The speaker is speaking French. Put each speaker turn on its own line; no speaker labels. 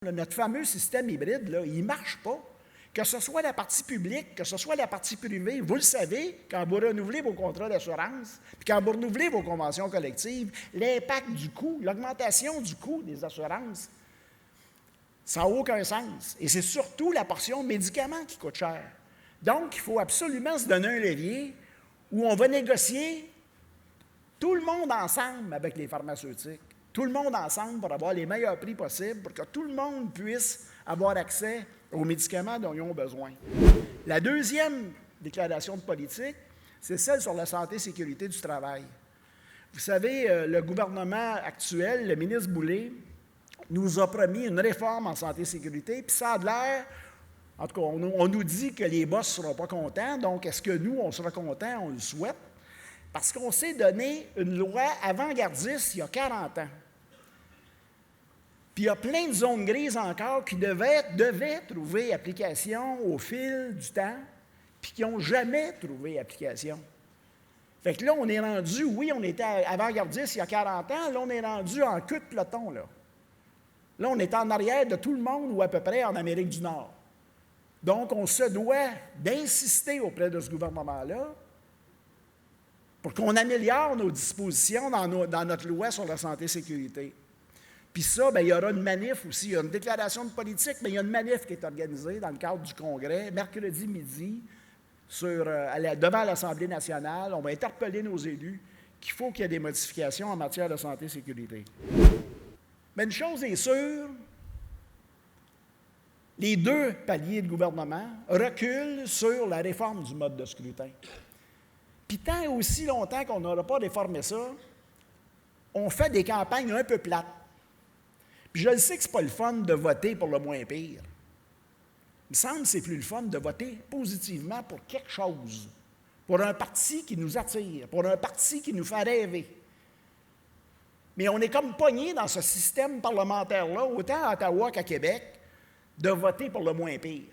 là, notre fameux système hybride, là, il ne marche pas. Que ce soit la partie publique, que ce soit la partie privée, vous le savez, quand vous renouvelez vos contrats d'assurance, puis quand vous renouvelez vos conventions collectives, l'impact du coût, l'augmentation du coût des assurances, ça n'a aucun sens. Et c'est surtout la portion médicaments qui coûte cher. Donc, il faut absolument se donner un levier où on va négocier tout le monde ensemble avec les pharmaceutiques, tout le monde ensemble pour avoir les meilleurs prix possibles, pour que tout le monde puisse avoir accès aux médicaments dont ils ont besoin. La deuxième déclaration de politique, c'est celle sur la santé et sécurité du travail. Vous savez, le gouvernement actuel, le ministre Boulay, nous a promis une réforme en santé et sécurité, puis ça a l'air, en tout cas, on nous dit que les boss ne seront pas contents, donc est-ce que nous, on sera contents? On le souhaite, parce qu'on s'est donné une loi avant-gardiste il y a 40 ans. Puis il y a plein de zones grises encore qui devaient trouver application au fil du temps, puis qui n'ont jamais trouvé application. Fait que là, on est rendu, oui, on était avant-gardiste il y a 40 ans, là, on est rendu en queue de peloton, là. Là, on est en arrière de tout le monde, ou à peu près en Amérique du Nord. Donc, on se doit d'insister auprès de ce gouvernement-là pour qu'on améliore nos dispositions dans notre loi sur la santé et sécurité. Puis ça, bien, il y aura une manif aussi. Il y a une déclaration de politique, mais il y a une manif qui est organisée dans le cadre du Congrès, mercredi midi, devant l'Assemblée nationale. On va interpeller nos élus qu'il faut qu'il y ait des modifications en matière de santé et sécurité. Mais une chose est sûre, les deux paliers de gouvernement reculent sur la réforme du mode de scrutin. Puis tant et aussi longtemps qu'on n'aura pas réformé ça, on fait des campagnes un peu plates. Puis je le sais que ce n'est pas le fun de voter pour le moins pire. Il me semble que c'est plus le fun de voter positivement pour quelque chose, pour un parti qui nous attire, pour un parti qui nous fait rêver. Mais on est comme pogné dans ce système parlementaire-là, autant à Ottawa qu'à Québec, de voter pour le moins pire.